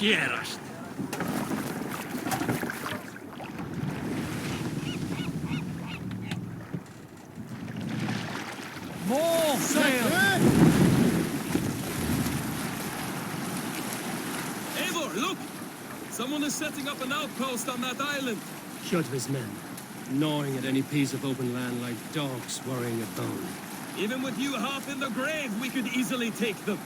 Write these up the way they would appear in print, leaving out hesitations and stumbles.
Gerast. More sail! Eivor, look! Someone is setting up an outpost on that island. Kjotve's men, gnawing at any piece of open land like dogs worrying a bone. Even with you half in the grave, we could easily take them.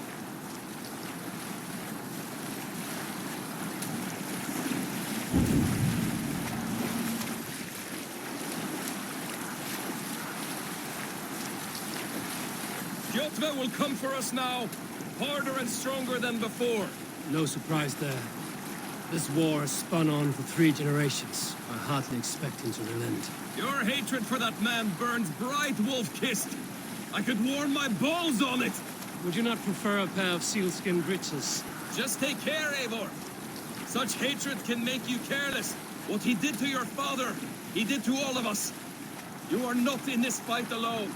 Kjotve will come for us now, harder and stronger than before. No surprise there. This war has spun on for 3 generations. I hardly expect him to relent. Your hatred for that man burns bright, wolf-kissed. I could warm my balls on it. Would you not prefer a pair of sealskin breeches? Just take care, Eivor. Such hatred can make you careless. What he did to your father, he did to all of us. You are not in this fight alone.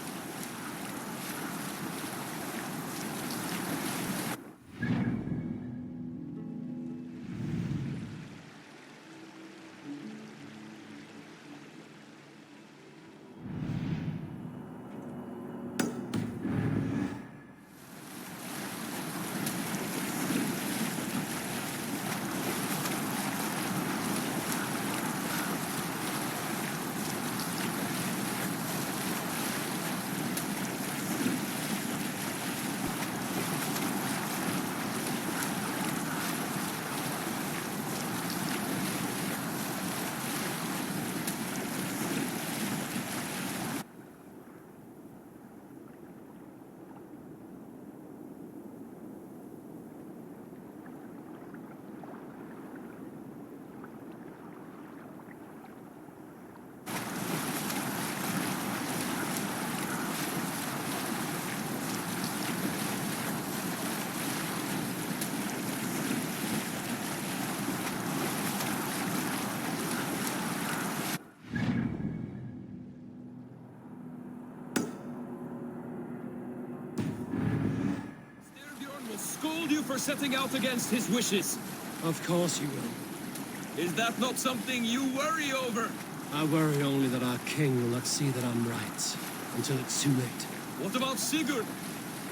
Scold you for setting out against his wishes. Of course you will. Is that not something you worry over? I worry only that our king will not see that I'm right, until it's too late. What about Sigurd?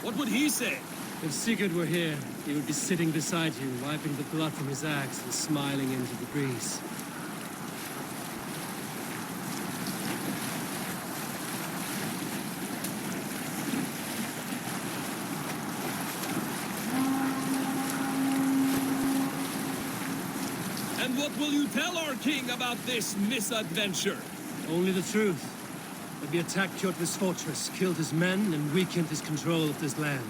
What would he say? If Sigurd were here, he would be sitting beside you, wiping the blood from his axe and smiling into the breeze. And what will you tell our king about this misadventure? Only the truth. That we attacked Kjotve's fortress, killed his men, and weakened his control of this land.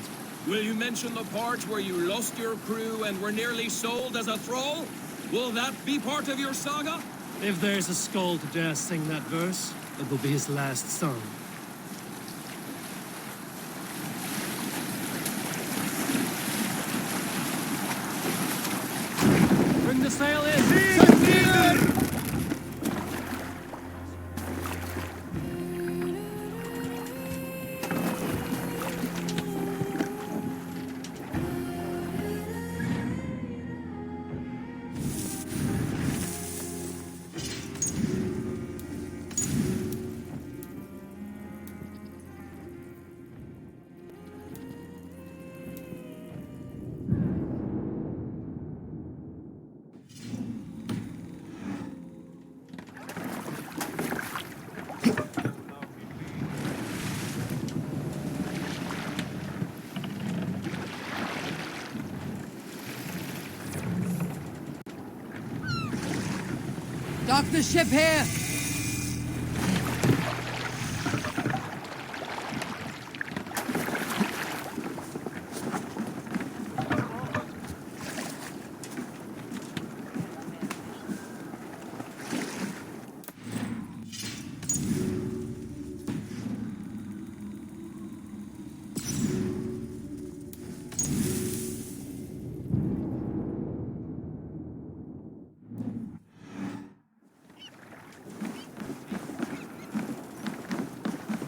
Will you mention the part where you lost your crew and were nearly sold as a thrall? Will that be part of your saga? If there's a skull to dare sing that verse, it will be his last song. Bring the sail in! Dock the ship here!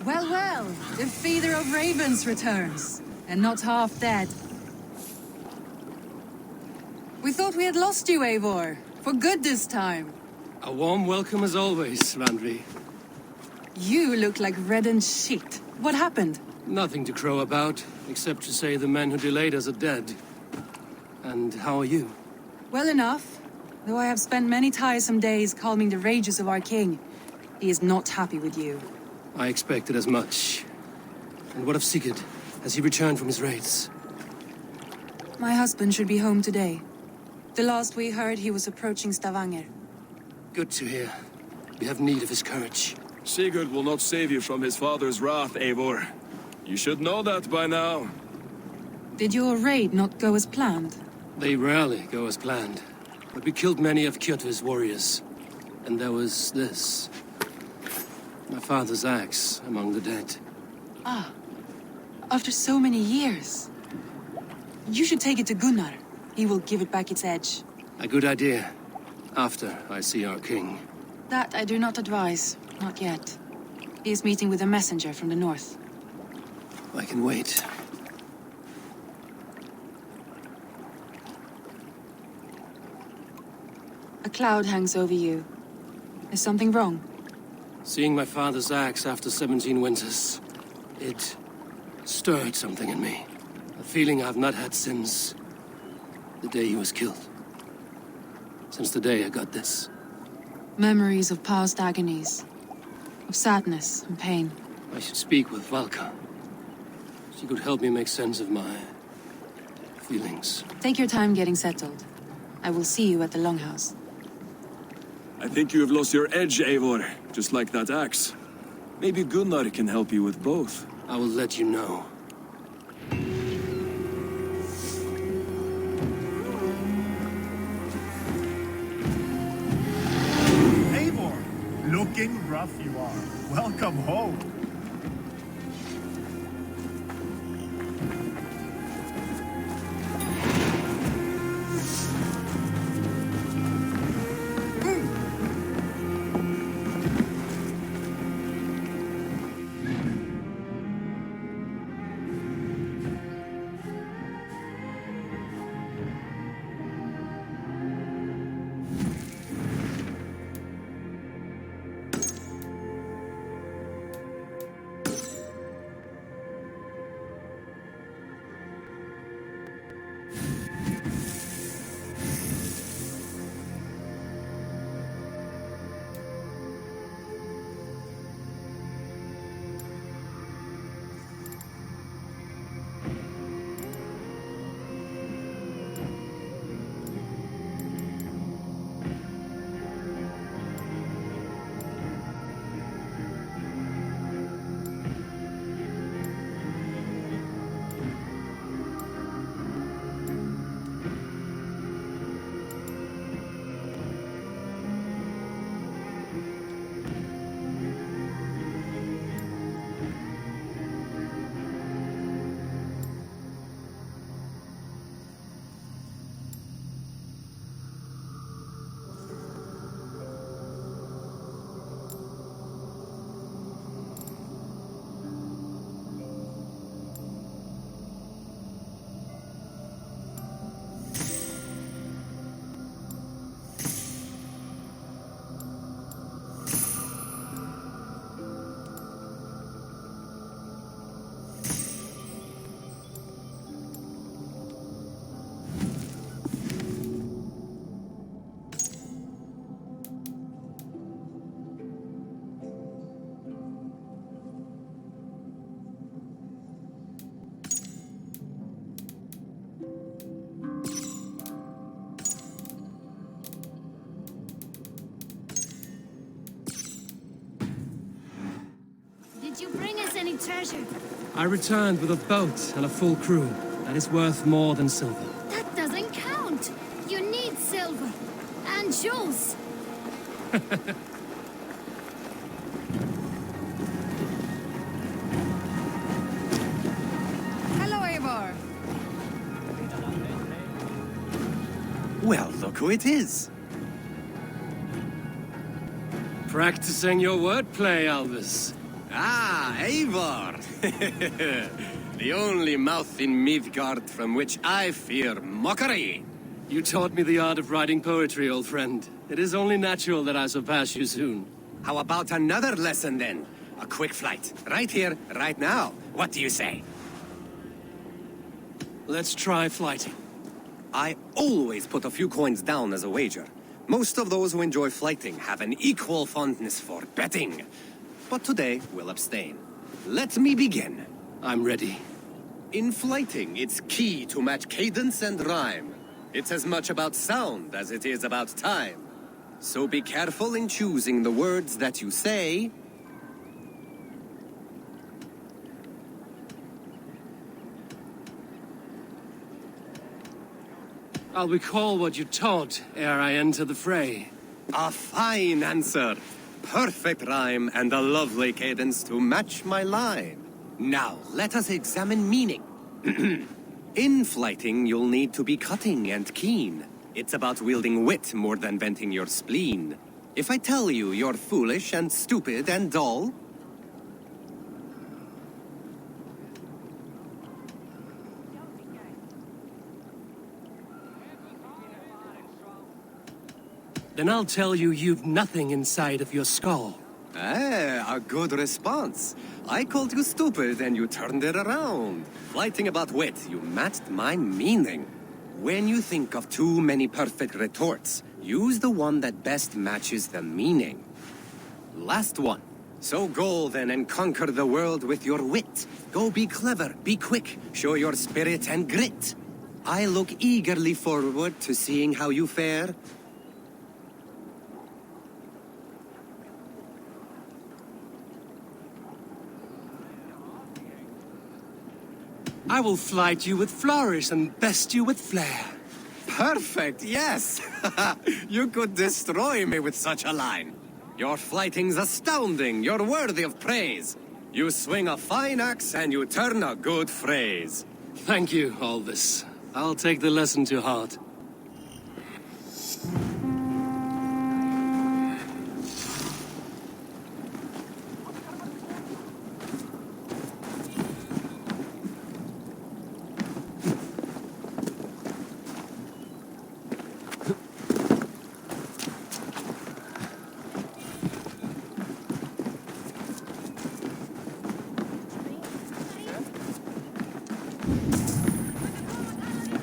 Well, well, the feeder of ravens returns, and not half dead. We thought we had lost you, Eivor, for good this time. A warm welcome as always, Randvi. You look like reddened sheet. What happened? Nothing to crow about, except to say the men who delayed us are dead. And how are you? Well enough, though I have spent many tiresome days calming the rages of our king. He is not happy with you. I expected as much. And what of Sigurd? Has he returned from his raids? My husband should be home today. The last we heard, he was approaching Stavanger. Good to hear. We have need of his courage. Sigurd will not save you from his father's wrath, Eivor. You should know that by now. Did your raid not go as planned? They rarely go as planned. But we killed many of Kjotve's warriors. And there was this. My father's axe among the dead. Ah, after so many years. You should take it to Gunnar. He will give it back its edge. A good idea. After I see our king. That I do not advise. Not yet. He is meeting with a messenger from the north. I can wait. A cloud hangs over you. Is something wrong? Seeing my father's axe after 17 winters, it stirred something in me. A feeling I've not had since the day he was killed. Since the day I got this. Memories of past agonies. Of sadness and pain. I should speak with Valka. She could help me make sense of my feelings. Take your time getting settled. I will see you at the Longhouse. I think you have lost your edge, Eivor, just like that axe. Maybe Gunnar can help you with both. I will let you know. Eivor, looking rough you are. Welcome home. Did you bring us any treasure? I returned with a boat and a full crew. That is worth more than silver. That doesn't count. You need silver. And jewels. Hello, Eivor. Well, look who it is. Practicing your wordplay, Albus. Ah, Eivor! The only mouth in Midgard from which I fear mockery. You taught me the art of writing poetry, old friend. It is only natural that I surpass you soon. How about another lesson then? A quick flight. Right here, right now. What do you say? Let's try flighting. I always put a few coins down as a wager. Most of those who enjoy flighting have an equal fondness for betting. But today, we'll abstain. Let me begin. I'm ready. In flighting, it's key to match cadence and rhyme. It's as much about sound as it is about time. So be careful in choosing the words that you say. I'll recall what you taught ere I enter the fray. A fine answer. Perfect rhyme and a lovely cadence to match my line. Now, let us examine meaning. In flighting, you'll need to be cutting and keen. It's about wielding wit more than venting your spleen. If I tell you you're foolish and stupid and dull, then I'll tell you you've nothing inside of your skull. ah, a good response. I called you stupid and you turned it around. Flighting about wit, you matched my meaning. When you think of too many perfect retorts, use the one that best matches the meaning. Last one. So go then and conquer the world with your wit. Go be clever, be quick, show your spirit and grit. I look eagerly forward to seeing how you fare. I will flight you with flourish and best you with flair. Perfect, yes! You could destroy me with such a line. Your flighting's astounding, you're worthy of praise. You swing a fine axe and you turn a good phrase. Thank you, Albus. I'll take the lesson to heart.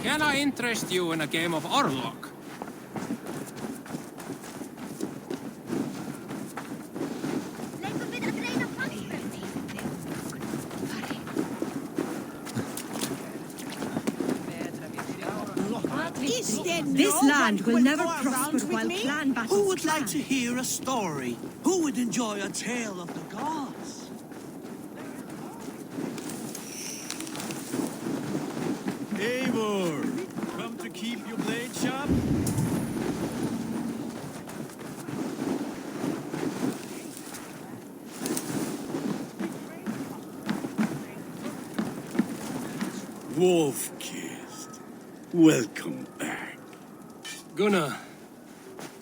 Can I interest you in a game of Orlok? This land will never prosper while clan battles Who would like to clan. hear a story? Who would enjoy a tale of the gods? Eivor, come to keep your blade sharp? Wolf-kissed, welcome back. Gunnar,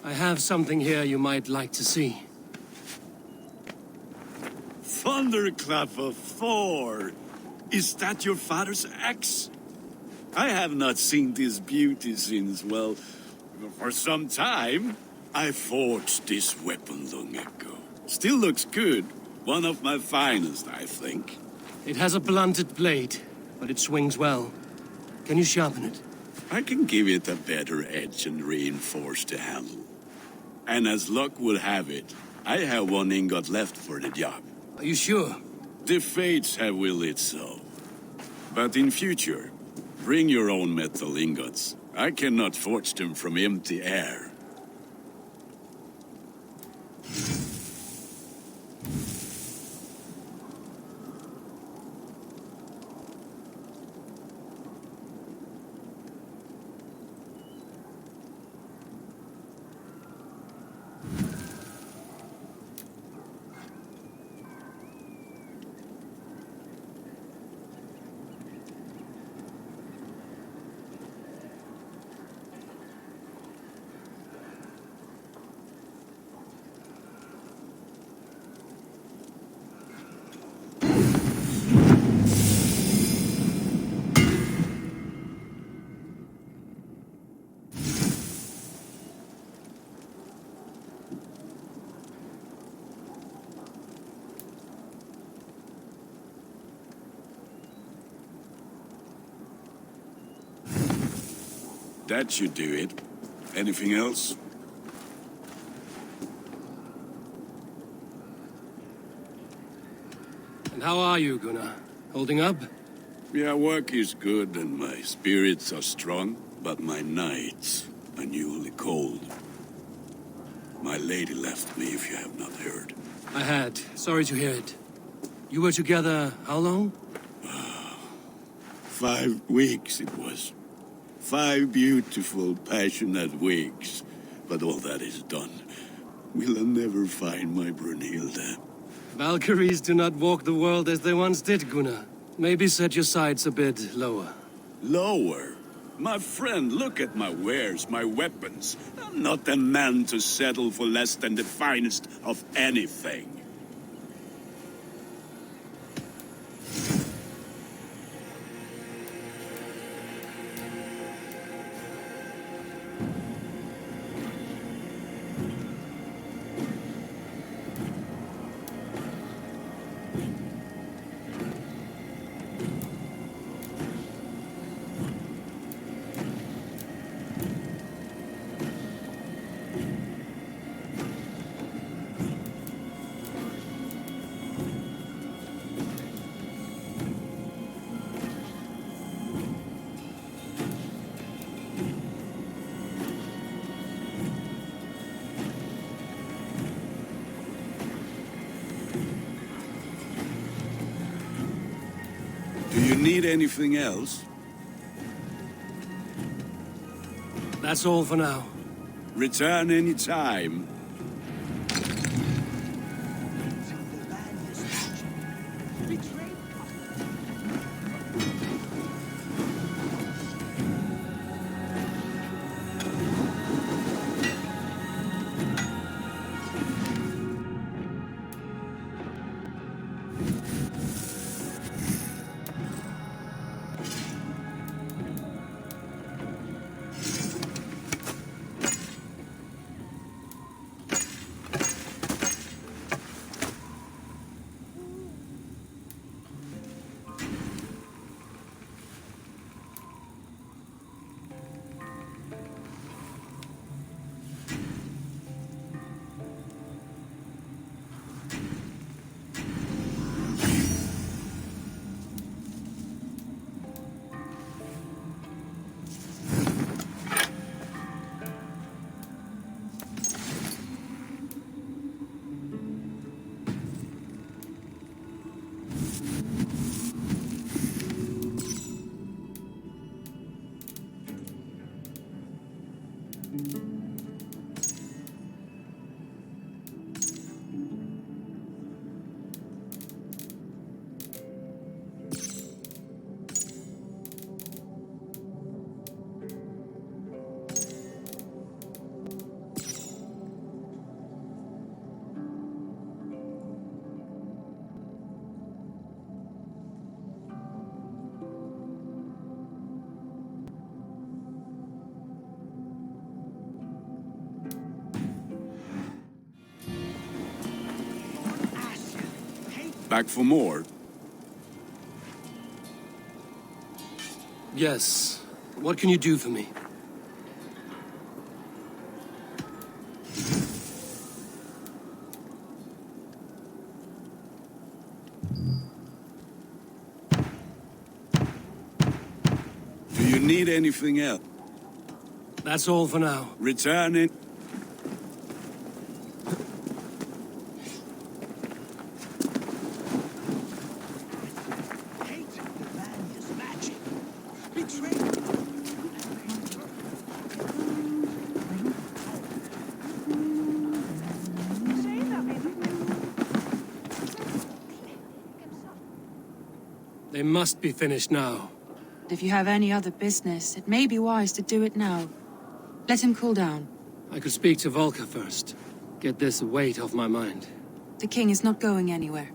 I have something here you might like to see. Thunderclap of Thor! Is that your father's axe? I have not seen this beauty since, well, for some time. I forged this weapon long ago. Still looks good. One of my finest, I think. It has a blunted blade, but it swings well. Can you sharpen it? I can give it a better edge and reinforce the handle. And as luck would have it, I have one ingot left for the job. Are you sure? The fates have willed it so. But in future, bring your own metal ingots. I cannot forge them from empty air. That should do it. Anything else? And how are you, Gunnar? Holding up? Yeah, work is good and my spirits are strong, but my nights are newly cold. My lady left me, if you have not heard. I had. Sorry to hear it. You were together how long? 5 weeks it was. 5 beautiful, passionate weeks. But all that is done. Will I never find my Brunhilde? Valkyries do not walk the world as they once did, Gunnar. Maybe set your sights a bit lower. Lower? My friend, look at my wares, my weapons. I'm not a man to settle for less than the finest of anything. Do you need anything else? That's all for now. Return any time. Back for more? Yes. What can you do for me? Do you need anything else? That's all for now. Return it. They must be finished now. If you have any other business, it may be wise to do it now. Let him cool down. I could speak to Volker first. Get this weight off my mind. The king is not going anywhere.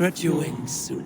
Stretch your wings soon.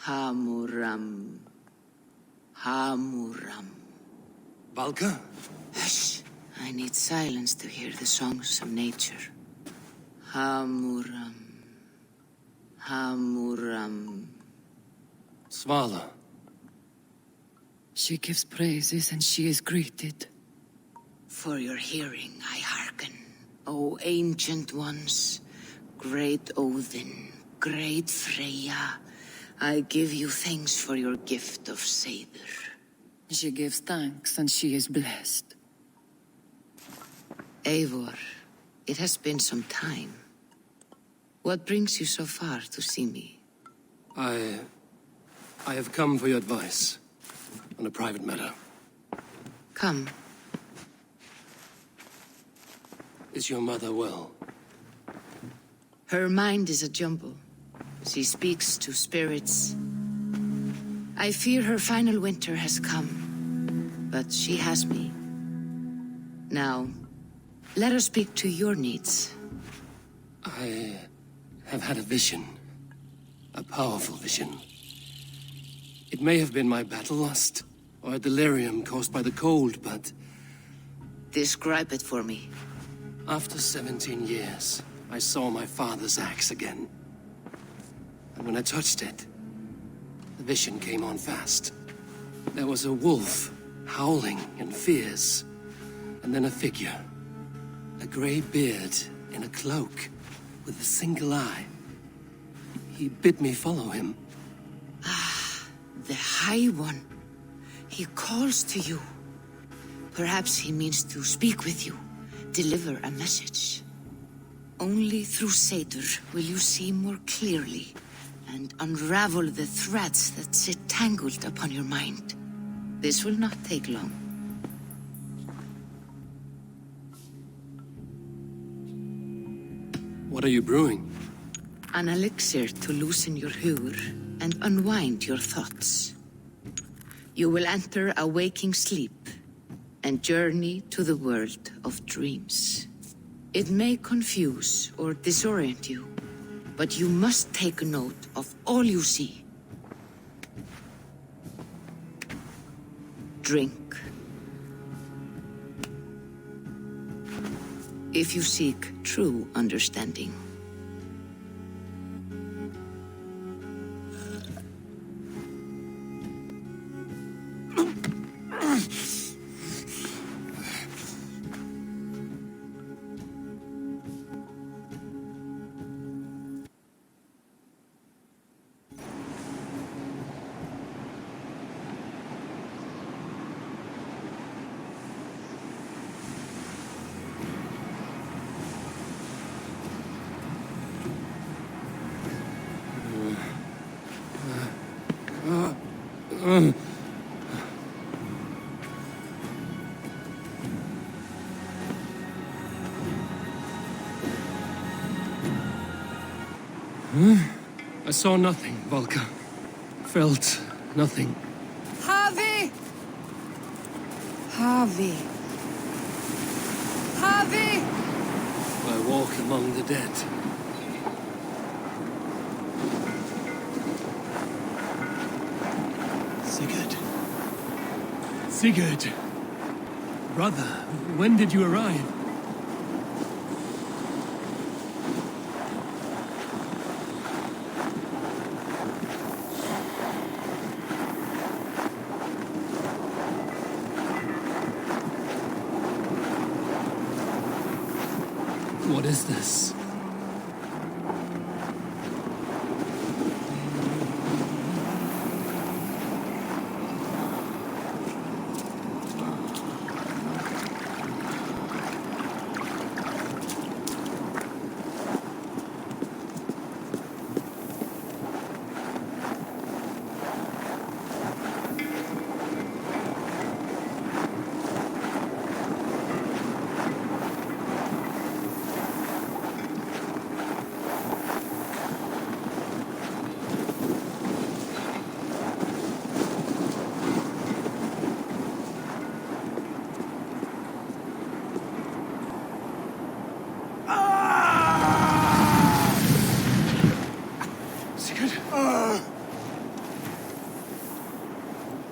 Hamuram. Hamuram. Valka? Hush. I need silence to hear the songs of nature. Hamuram. Hamuram. Svala. She gives praises and she is greeted. For your hearing I hearken, O ancient ones, great Odin, great Freya. I give you thanks for your gift of Seder. She gives thanks and she is blessed. Eivor, it has been some time. What brings you so far to see me? I have come for your advice on a private matter. Come. Is your mother well? Her mind is a jumble. She speaks to spirits. I fear her final winter has come, but she has me. Now, let us speak to your needs. I have had a vision. A powerful vision. It may have been my battle lust, or a delirium caused by the cold, but... Describe it for me. After 17 years, I saw my father's axe again. And when I touched it, the vision came on fast. There was a wolf, howling and fierce, and then a figure. A grey beard in a cloak, with a single eye. He bid me follow him. Ah, the High One. He calls to you. Perhaps he means to speak with you, deliver a message. Only through Seder will you see more clearly and unravel the threads that sit tangled upon your mind. This will not take long. What are you brewing? An elixir to loosen your huer and unwind your thoughts. You will enter a waking sleep and journey to the world of dreams. It may confuse or disorient you, but you must take note of all you see. Drink. If you seek true understanding. I saw nothing, Volka. Felt nothing. Harvey! Harvey! Harvey! I walk among the dead. Sigurd. Sigurd! Brother, when did you arrive? What is this?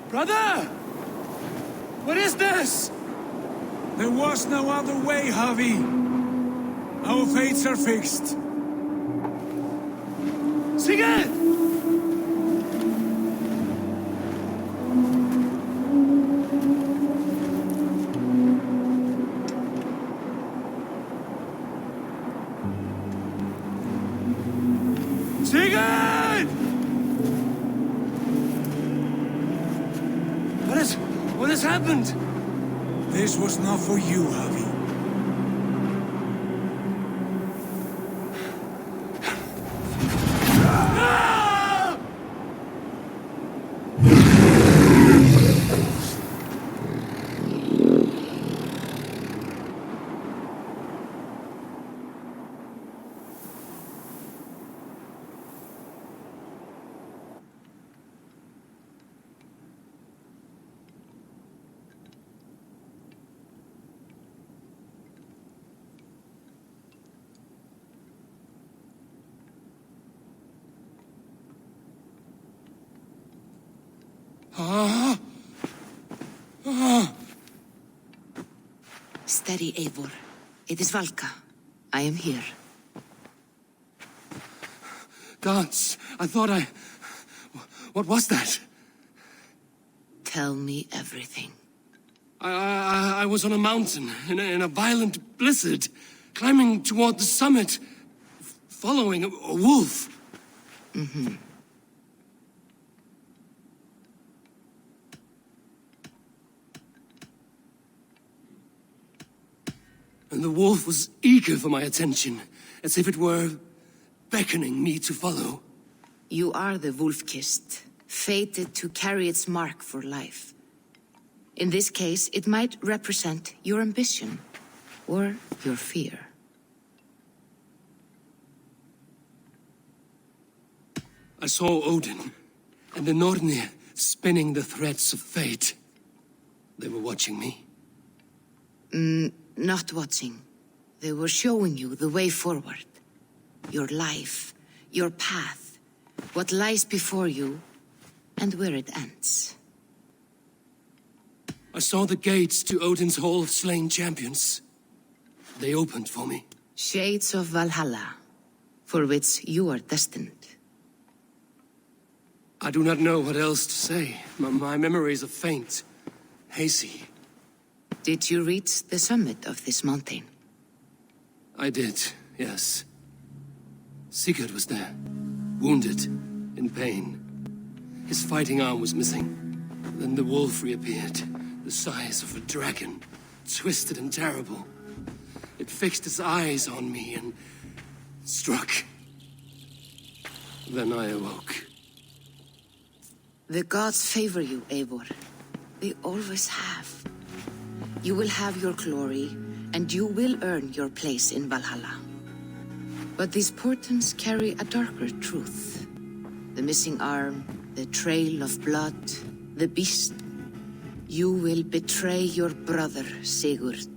Brother! What is this? There was no other way, Harvey. Our fates are fixed. Sigurd! Sigurd! What has happened? This was not for you, Harvey. Steady, Eivor. It is Valka. I am here. Gods, I thought I... What was that? Tell me everything. I was on a mountain in a violent blizzard, climbing toward the summit, following a wolf. Mm-hmm. And the wolf was eager for my attention, as if it were beckoning me to follow. You are the wolf-kissed, fated to carry its mark for life. In this case, it might represent your ambition, or your fear. I saw Odin, and the Nornir spinning the threads of fate. They were watching me. Not watching. They were showing you the way forward. Your life, your path, what lies before you, and where it ends. I saw the gates to Odin's Hall of Slain Champions. They opened for me. Shades of Valhalla, for which you are destined. I do not know what else to say. My memories are faint, hazy. Did you reach the summit of this mountain? I did, yes. Sigurd was there, wounded, in pain. His fighting arm was missing. Then the wolf reappeared, the size of a dragon, twisted and terrible. It fixed its eyes on me and struck. Then I awoke. The gods favor you, Eivor. They always have. You will have your glory, and you will earn your place in Valhalla. But these portents carry a darker truth. the missing arm, the trail of blood, the beast. You will betray your brother, Sigurd.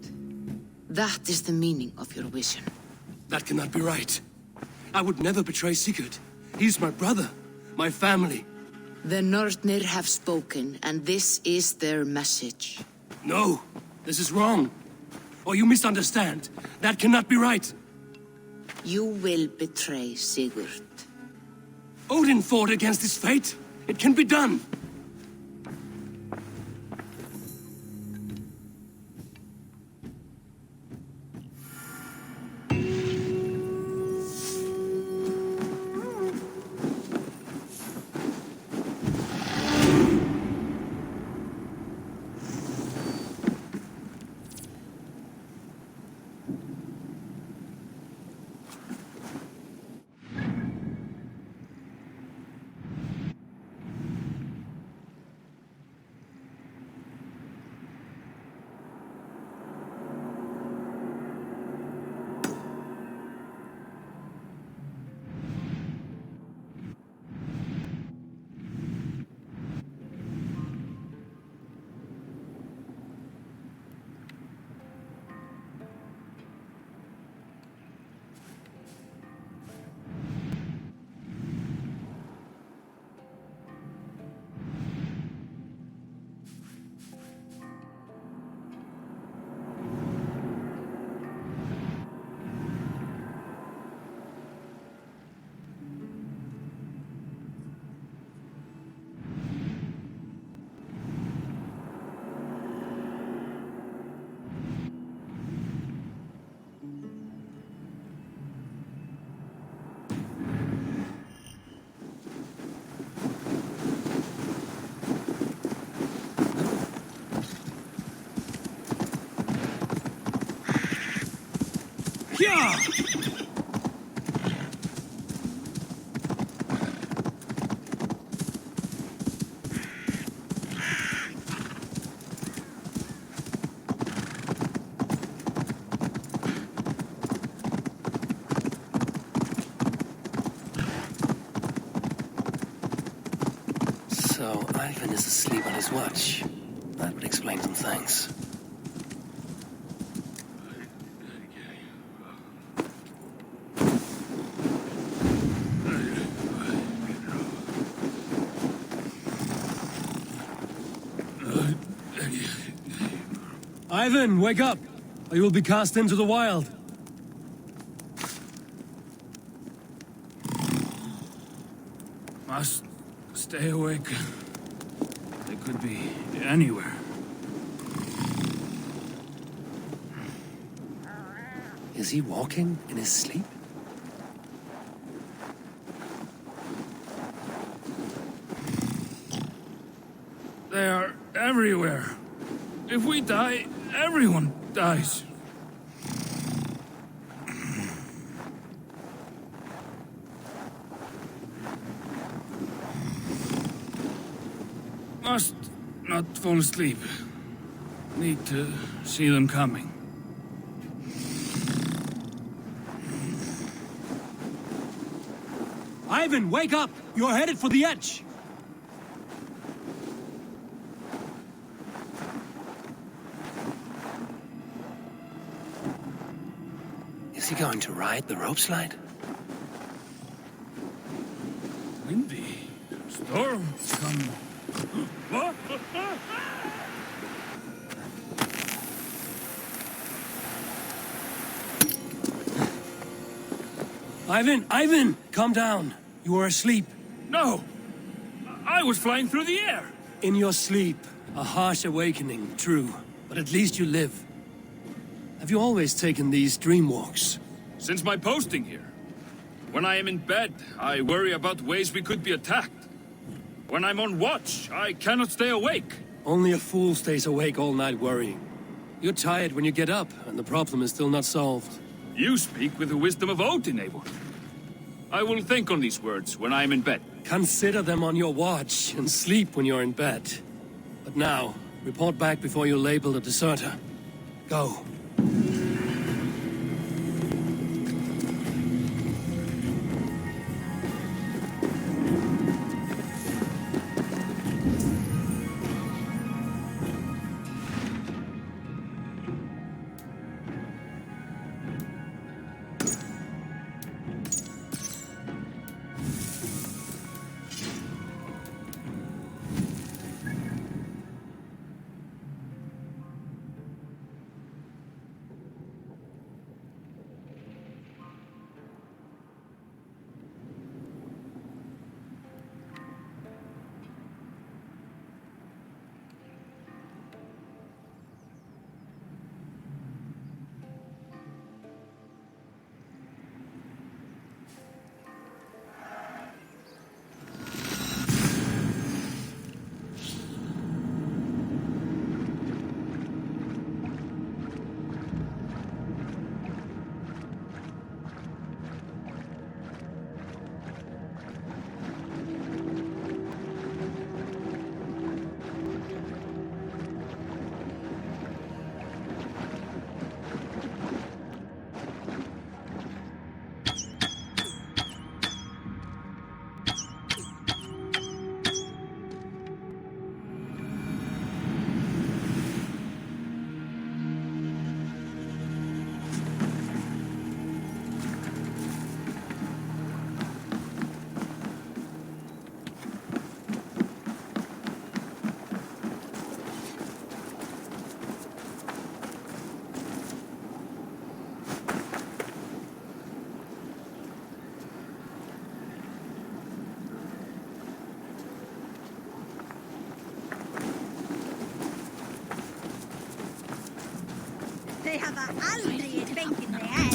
That is the meaning of your vision. That cannot be right. I would never betray Sigurd. He's my brother, my family. The Nornir have spoken, and this is their message. No, this is wrong. Or you misunderstand. That cannot be right. You will betray Sigurd. Odin fought against his fate. It can be done. Yeah! So, Ivan is asleep on his watch. That would explain some things. Ivan, wake up! Or you will be cast into the wild. Must stay awake. They could be anywhere. Is he walking in his sleep? They are everywhere. If we die, everyone dies. Must not fall asleep. Need to see them coming. Ivan, wake up! You're headed for the edge! Is he going to ride the rope slide? Windy. Storm come. What? Ivan, calm down. You are asleep. No! I was flying through the air! In your sleep, a harsh awakening, true. But at least you live. Have you always taken these dream walks? Since my posting here. When I am in bed, I worry about ways we could be attacked. When I'm on watch, I cannot stay awake. Only a fool stays awake all night worrying. You're tired when you get up, and the problem is still not solved. You speak with the wisdom of Odin, Eivor. I will think on these words when I am in bed. Consider them on your watch, and sleep when you're in bed. But now, report back before you're labeled a deserter. Go. aldrig i bänken med här.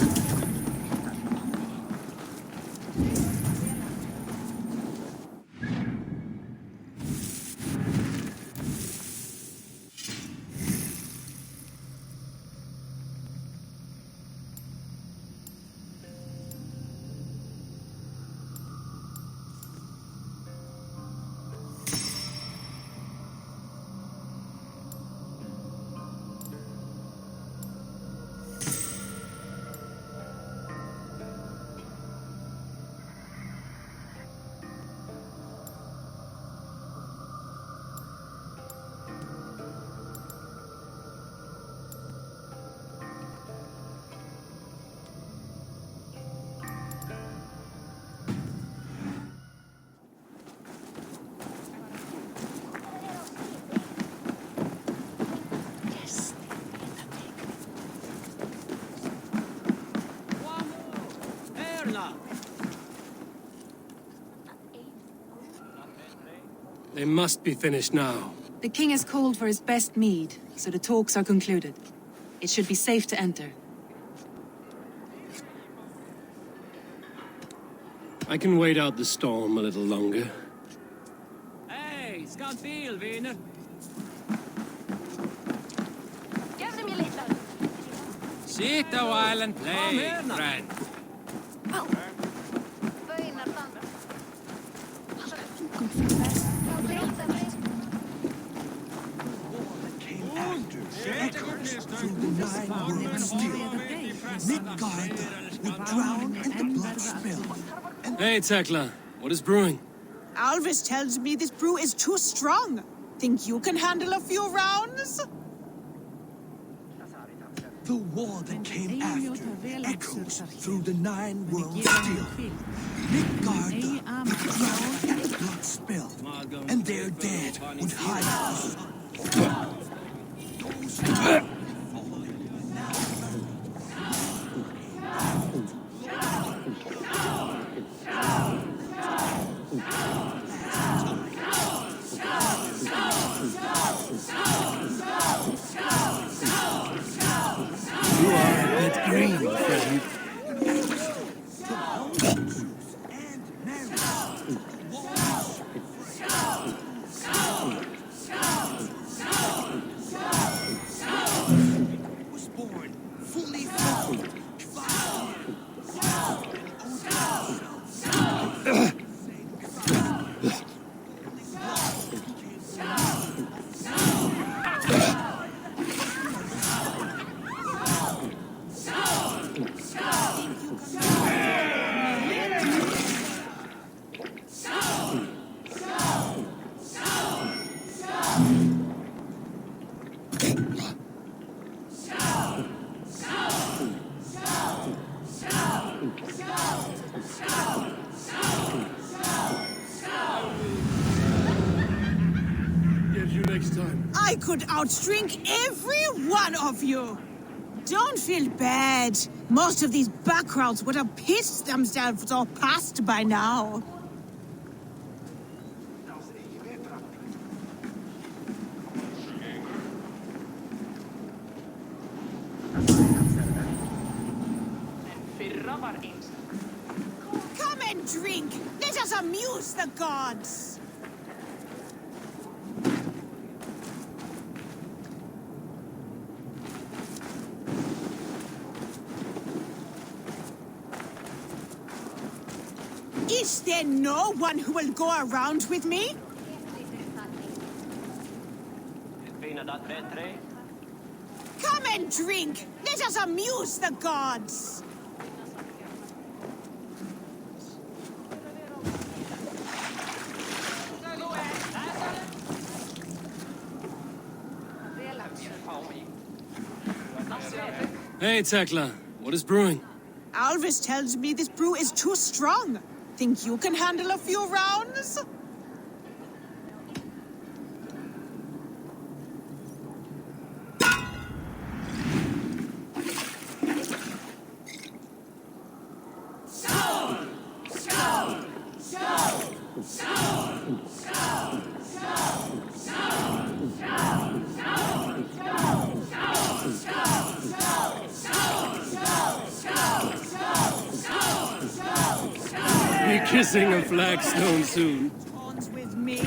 They must be finished now. The king has called for his best mead, so the talks are concluded. It should be safe to enter. I can wait out the storm a little longer. Hey, ska bil, viner. Give them your little. Sit a while and play, friend. Through the 9 worlds still. Midgard would drown in the blood spill. Hey, Tekla. What is brewing? Alvis tells me this brew is too strong. Think you can handle a few rounds? The war that came after echoes through the 9 worlds still. Midgard would drown in the blood spill. And their dead would hide us. You are a bit green, friend. Was born fully formed. Get you next time. I could outdrink every one of you. Don't feel bad. Most of these backgrounds would have pissed themselves all past by now. Come and drink. Let us amuse the gods. Is there no one who will go around with me? Come and drink. Let us amuse the gods. Hey, Tekla. What is brewing? Alvis tells me this brew is too strong. Think you can handle a few rounds? kissing a flagstone soon. Taunt with me.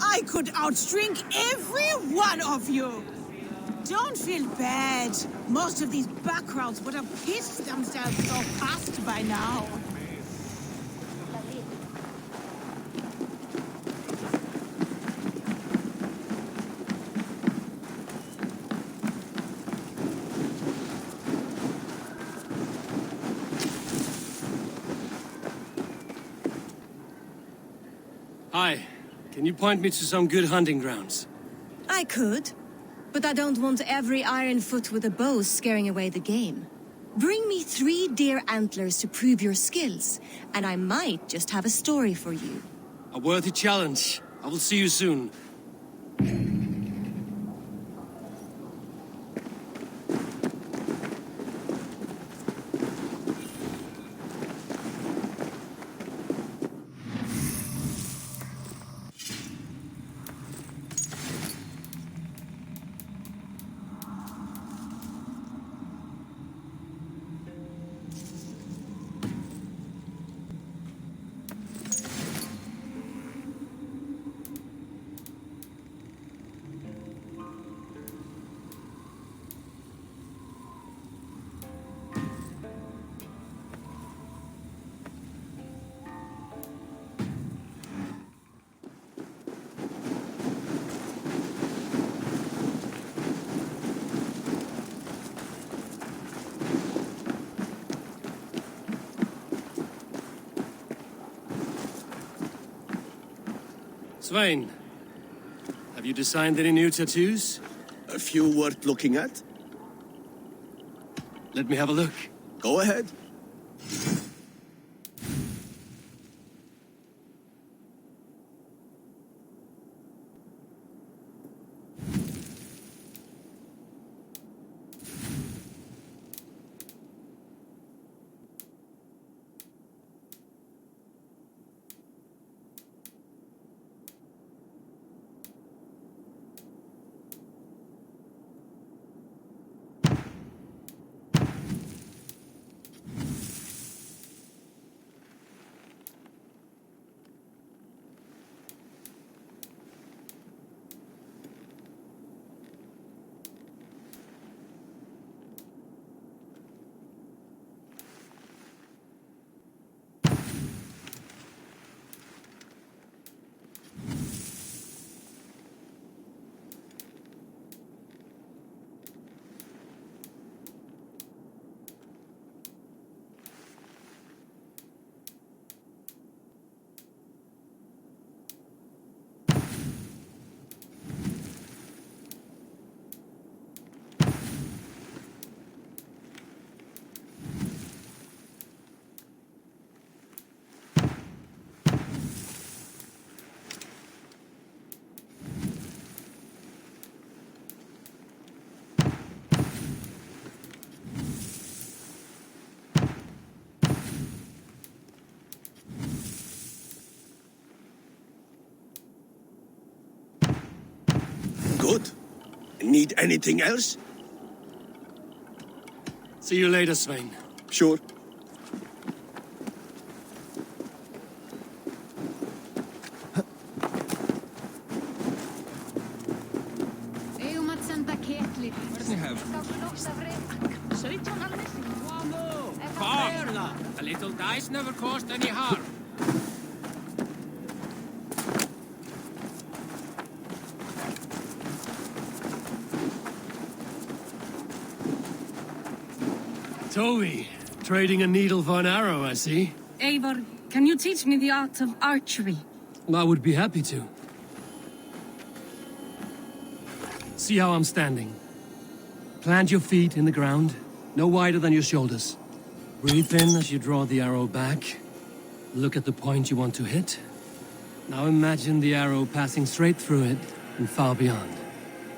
I could outdrink every one of you. Don't feel bad. Most of these backgrounds would have pissed themselves off past by now. Hi. Can you point me to some good hunting grounds? I could, but I don't want every iron foot with a bow scaring away the game. Bring me 3 deer antlers to prove your skills, and I might just have a story for you. A worthy challenge. I will see you soon. Svein, have you designed any new tattoos? A few worth looking at? Let me have a look. Go ahead. Good. Need anything else? See you later, Svein. Sure. A little dice never caused any harm. Toby, trading a needle for an arrow, I see. Eivor, can you teach me the art of archery? I would be happy to. See how I'm standing. Plant your feet in the ground, no wider than your shoulders. Breathe in as you draw the arrow back. Look at the point you want to hit. Now imagine the arrow passing straight through it and far beyond.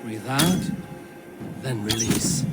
Breathe out, then release.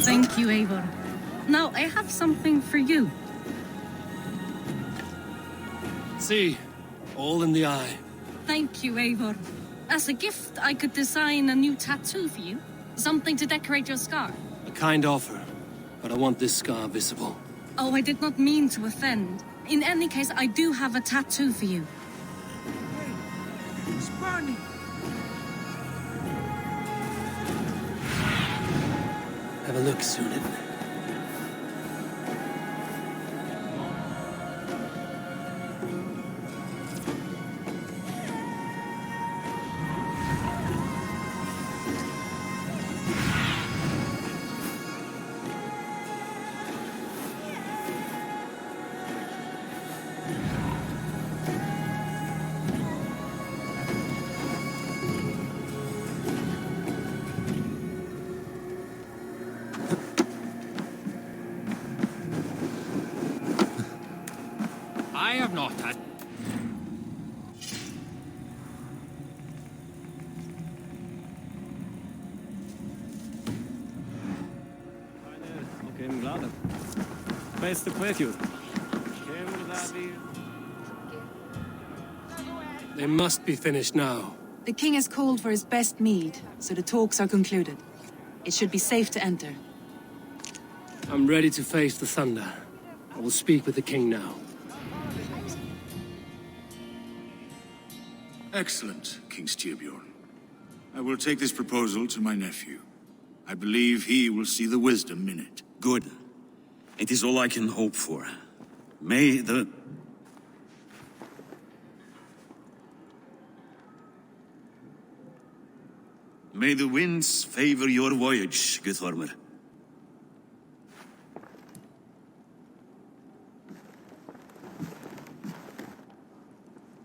Thank you, Eivor. Now, I have something for you. See, all in the eye. Thank you, Eivor. As a gift, I could design a new tattoo for you. Something to decorate your scar. A kind offer, but I want this scar visible. Oh, I did not mean to offend. In any case, I do have a tattoo for you. It's burning. Have a look, Sunan. I have not had... They must be finished now. The king has called for his best mead, so the talks are concluded. It should be safe to enter. I'm ready to face the thunder. I will speak with the king now. Excellent, King Styrbjorn. I will take this proposal to my nephew. I believe he will see the wisdom in it. Good. It is all I can hope for. May the winds favor your voyage, Guthormer.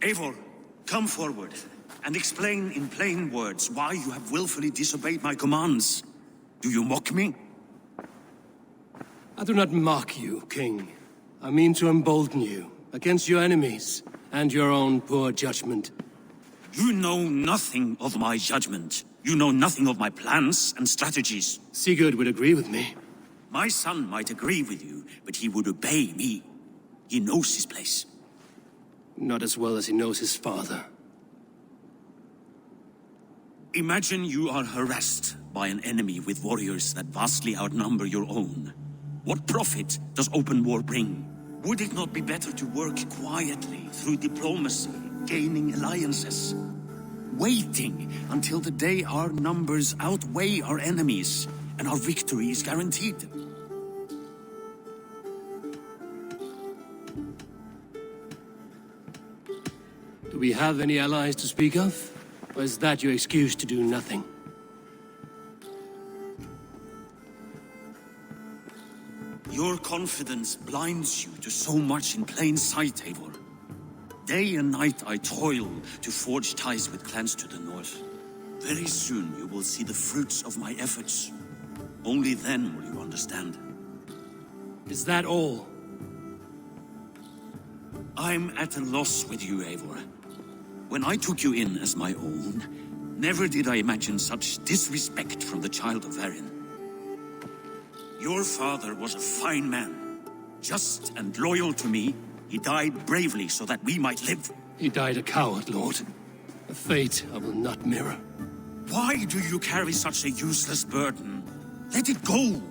Eivor, come forward and explain in plain words why you have willfully disobeyed my commands. Do you mock me? I do not mock you, King. I mean to embolden you against your enemies and your own poor judgment. You know nothing of my judgment. You know nothing of my plans and strategies. Sigurd would agree with me. My son might agree with you, but he would obey me. He knows his place. Not as well as he knows his father. Imagine you are harassed by an enemy with warriors that vastly outnumber your own. What profit does open war bring? Would it not be better to work quietly through diplomacy, gaining alliances? Waiting until the day our numbers outweigh our enemies and our victory is guaranteed. Do we have any allies to speak of? Or is that your excuse to do nothing? Your confidence blinds you to so much in plain sight, Eivor. Day and night I toil to forge ties with clans to the north. Very soon you will see the fruits of my efforts. Only then will you understand. Is that all? I'm at a loss with you, Eivor. When I took you in as my own, never did I imagine such disrespect from the child of Varin. Your father was a fine man. Just and loyal to me, he died bravely so that we might live. He died a coward, Lord. A fate I will not mirror. Why do you carry such a useless burden? Let it go.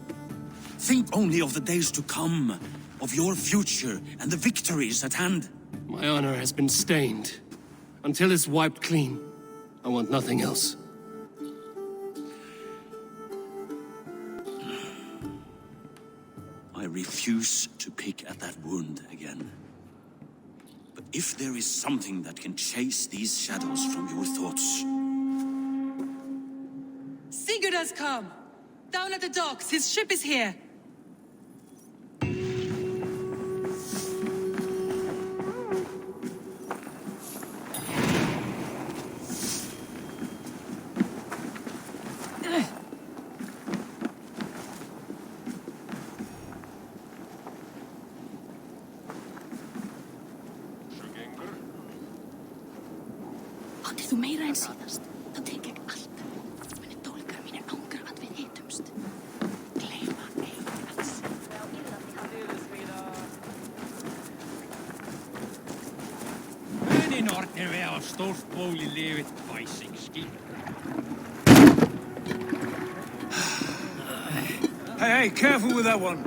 Think only of the days to come, of your future and the victories at hand. My honor has been stained. Until it's wiped clean, I want nothing else. I refuse to pick at that wound again. But if there is something that can chase these shadows from your thoughts... Sigurd has come! Down at the docks, his ship is here! Áttir þú meira en síðast? Þá tek ég allt. Muni dólgar mínir ángra að við hitumst. Gleyma alls. Many nortnir við á stórt ból í lifið bæsingskip. Hey, careful with that one.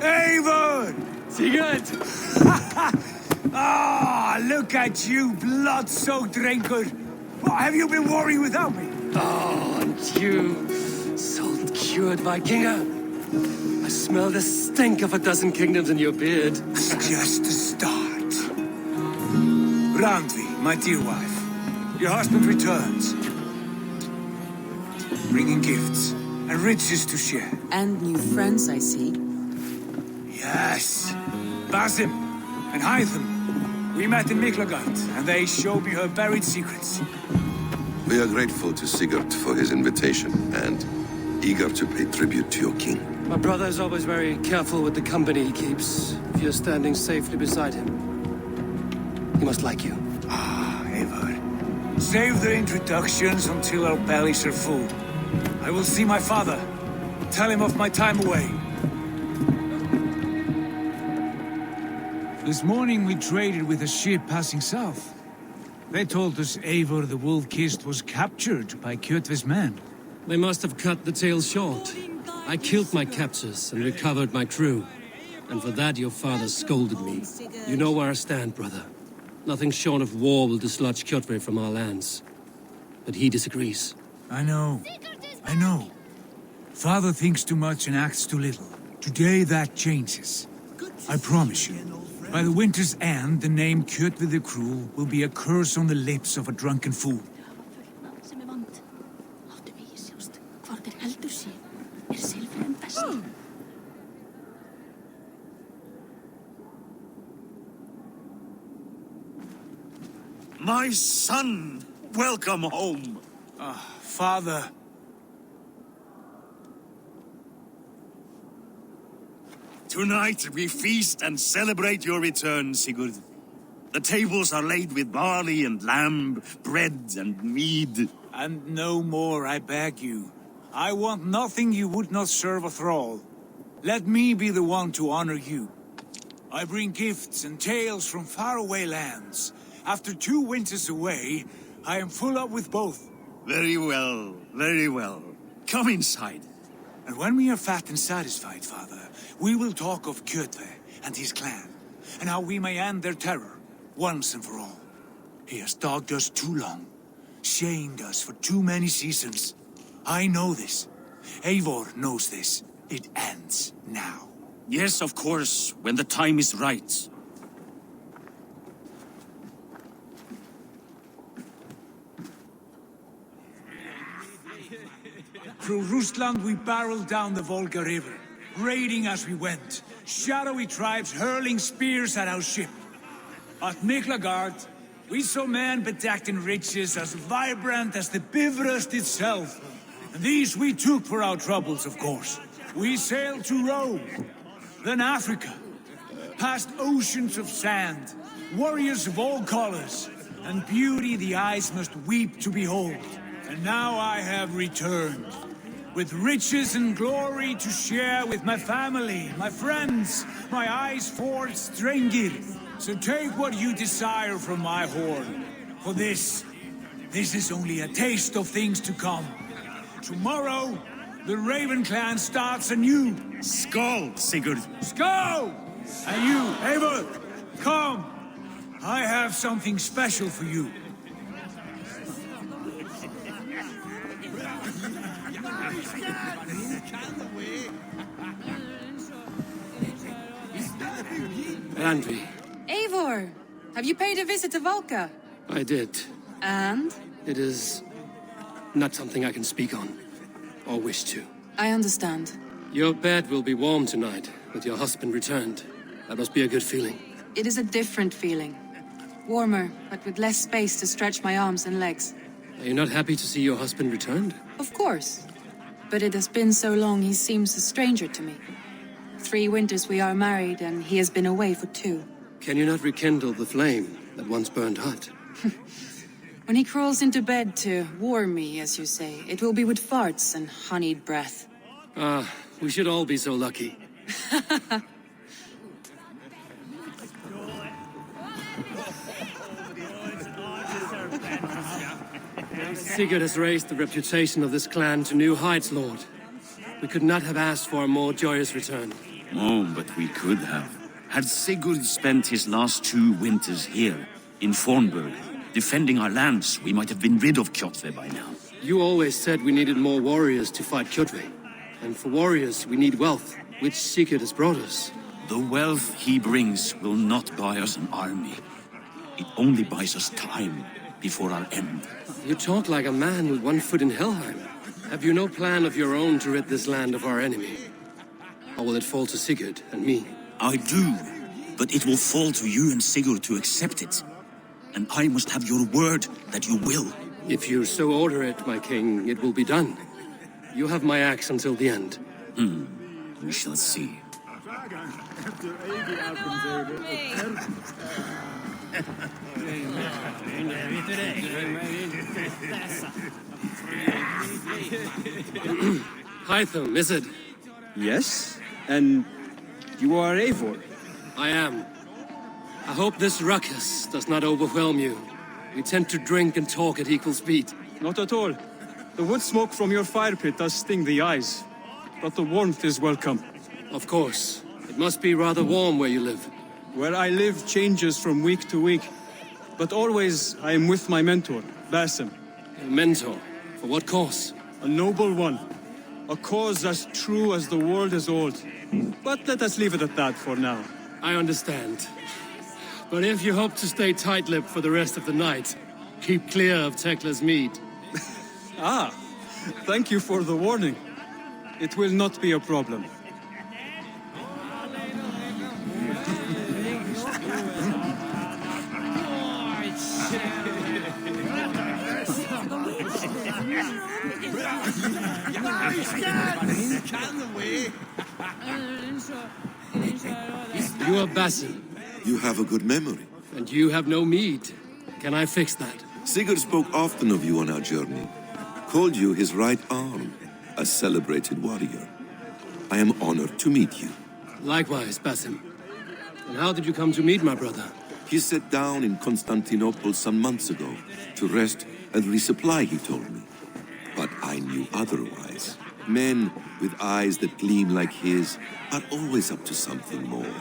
Eivor! Sigurd! Ah, look at you, blood-soaked drinker. What, have you been worrying without me? Oh, and you, salt-cured Vikinger. I smell the stink of a dozen kingdoms in your beard. It's just the start. Randvi, my dear wife, your husband returns. Bringing gifts and riches to share. And new friends, I see. Yes. Basim and Hytham. We met in Miklagard, and they showed me her buried secrets. We are grateful to Sigurd for his invitation, and eager to pay tribute to your king. My brother is always very careful with the company he keeps. If you're standing safely beside him, he must like you. Ah, Eivor. Save the introductions until our bellies are full. I will see my father. Tell him of my time away. This morning we traded with a ship passing south. They told us Eivor the Wolf-Kissed was captured by Kjotve's men. They must have cut the tale short. I killed my captors and recovered my crew. And for that your father scolded me. You know where I stand, brother. Nothing short of war will dislodge Kjotve from our lands. But he disagrees. I know. I know. Father thinks too much and acts too little. Today that changes. I promise you. By the winter's end, the name Kjotve the Cruel will be a curse on the lips of a drunken fool. My son! Welcome home! Father. Tonight we feast and celebrate your return, Sigurd. The tables are laid with barley and lamb, bread and mead. And no more, I beg you. I want nothing you would not serve a thrall. Let me be the one to honor you. I bring gifts and tales from faraway lands. After 2 winters away, I am full up with both. Very well, very well. Come inside. And when we are fat and satisfied, Father, we will talk of Kjotve and his clan, and how we may end their terror, once and for all. He has dogged us too long, shamed us for too many seasons. I know this. Eivor knows this. It ends now. Yes, of course, when the time is right. Through Rusland we barreled down the Volga River, raiding as we went, shadowy tribes hurling spears at our ship. At Miklagard, we saw men bedecked in riches as vibrant as the Bifrost itself. And these we took for our troubles, of course. We sailed to Rome, then Africa, past oceans of sand, warriors of all colors, and beauty the eyes must weep to behold. And now I have returned, with riches and glory to share with my family, my friends, my eyes-forged Strengir. So take what you desire from my horn, for this is only a taste of things to come. Tomorrow, the Raven clan starts anew. Skull, Sigurd. Skull! And you, Eivor, come. I have something special for you. Andri, Eivor, have you paid a visit to Valka? I did. And? It is not something I can speak on, or wish to. I understand. Your bed will be warm tonight, with your husband returned. That must be a good feeling. It is a different feeling. Warmer, but with less space to stretch my arms and legs. Are you not happy to see your husband returned? Of course. But it has been so long he seems a stranger to me. 3 winters we are married, and he has been away for 2. Can you not rekindle the flame that once burned hot? When he crawls into bed to warm me, as you say, it will be with farts and honeyed breath. Ah, we should all be so lucky. Sigurd has raised the reputation of this clan to new heights, Lord. We could not have asked for a more joyous return. Oh, but we could have. Had Sigurd spent his last 2 winters here, in Fornburg, defending our lands, we might have been rid of Kjotve by now. You always said we needed more warriors to fight Kjotve. And for warriors, we need wealth, which Sigurd has brought us. The wealth he brings will not buy us an army. It only buys us time before our end. You talk like a man with one foot in Helheim. Have you no plan of your own to rid this land of our enemy? Or will it fall to Sigurd and me? I do, but it will fall to you and Sigurd to accept it. And I must have your word that you will. If you so order it, my king, it will be done. You have my axe until the end. We shall see. Hytham, is it? Yes, and you are Eivor. I am. I hope this ruckus does not overwhelm you. We tend to drink and talk at equal speed. Not at all. The wood smoke from your fire pit does sting the eyes, but the warmth is welcome. Of course. It must be rather warm where you live. Where I live changes from week to week, but always I am with my mentor, Basim. A mentor? For what cause? A noble one. A cause as true as the world is old. But let us leave it at that for now. I understand. But if you hope to stay tight-lipped for the rest of the night, keep clear of Tekla's mead. Thank you for the warning. It will not be a problem. You are Basim. You have a good memory. And you have no mead. Can I fix that? Sigurd spoke often of you on our journey. Called you his right arm, a celebrated warrior. I am honored to meet you. Likewise, Basim. And how did you come to meet my brother? He sat down in Constantinople some months ago to rest and resupply, he told me. But I knew otherwise. Men with eyes that gleam like his are always up to something more.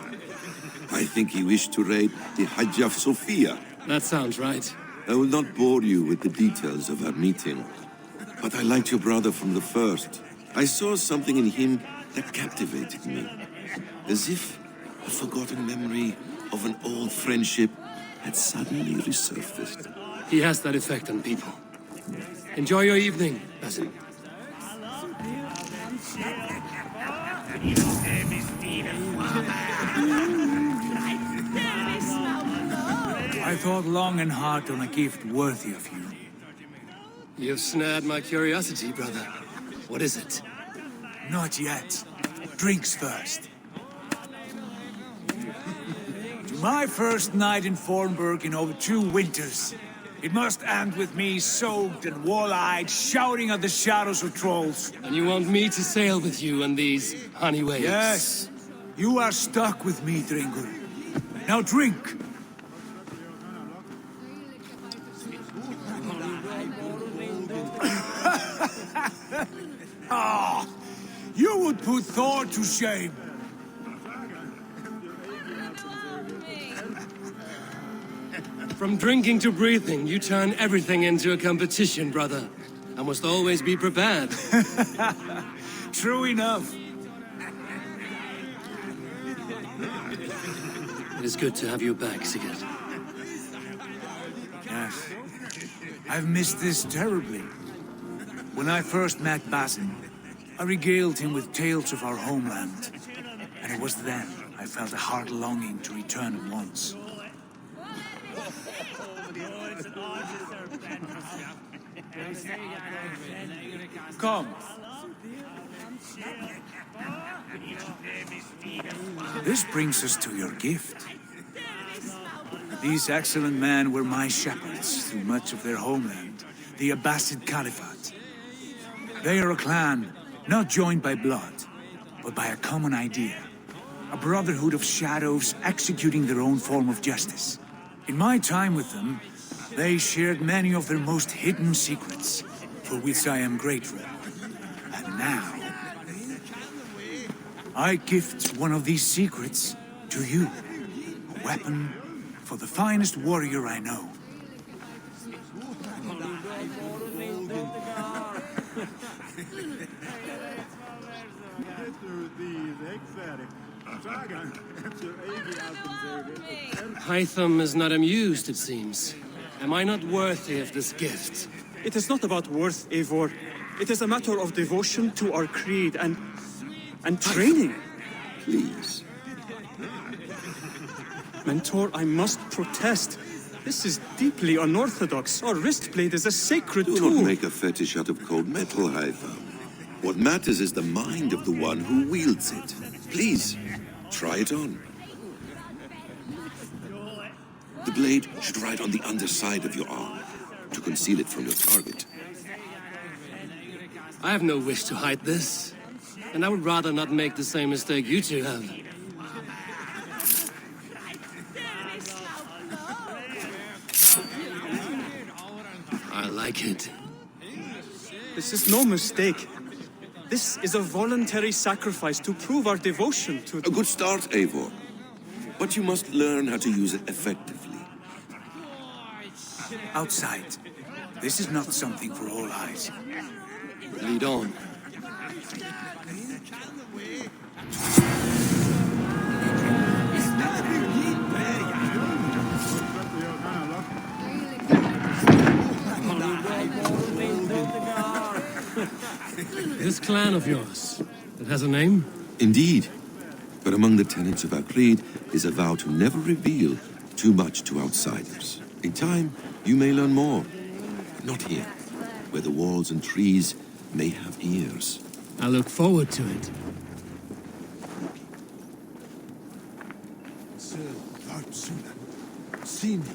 I think he wished to raid the Hagia Sophia. That sounds right. I will not bore you with the details of our meeting. But I liked your brother from the first. I saw something in him that captivated me. As if a forgotten memory of an old friendship had suddenly resurfaced. He has that effect on people. Enjoy your evening, Basim. I thought long and hard on a gift worthy of you. You've snared my curiosity, brother. What is it? Not yet. Drinks first. My first night in Fornburg in over 2 winters. It must end with me soaked and wall-eyed, shouting at the shadows of trolls. And you want me to sail with you on these honey waves? Yes. You are stuck with me, Dringur. Now drink. Ah, you would put Thor to shame. From drinking to breathing, you turn everything into a competition, brother. I must always be prepared. True enough. It is good to have you back, Sigurd. Yes. I've missed this terribly. When I first met Basin, I regaled him with tales of our homeland. And it was then I felt a heart longing to return at once. Come. This brings us to your gift. These excellent men were my shepherds through much of their homeland, the Abbasid Caliphate. They are a clan, not joined by blood, but by a common idea. A brotherhood of shadows executing their own form of justice. In my time with them, they shared many of their most hidden secrets, for which I am grateful. And now, I gift one of these secrets to you. A weapon for the finest warrior I know. Hytham is not amused, it seems. Am I not worthy of this gift? It is not about worth, Eivor. It is a matter of devotion to our creed and training. Please. Mentor, I must protest. This is deeply unorthodox. Our wristblade is a sacred tool. Do not make a fetish out of cold metal, Hytham. What matters is the mind of the one who wields it. Please, try it on. The blade should ride on the underside of your arm, to conceal it from your target. I have no wish to hide this, and I would rather not make the same mistake you two have. I like it. This is no mistake. This is a voluntary sacrifice to prove our devotion to... A good start, Eivor. But you must learn how to use it effectively. Outside. This is not something for all eyes. Lead on. This clan of yours, it has a name? Indeed. But among the tenets of our creed is a vow to never reveal too much to outsiders. In time, you may learn more. But not here, where the walls and trees may have ears. I look forward to it. Sir, Varpsuna, see me.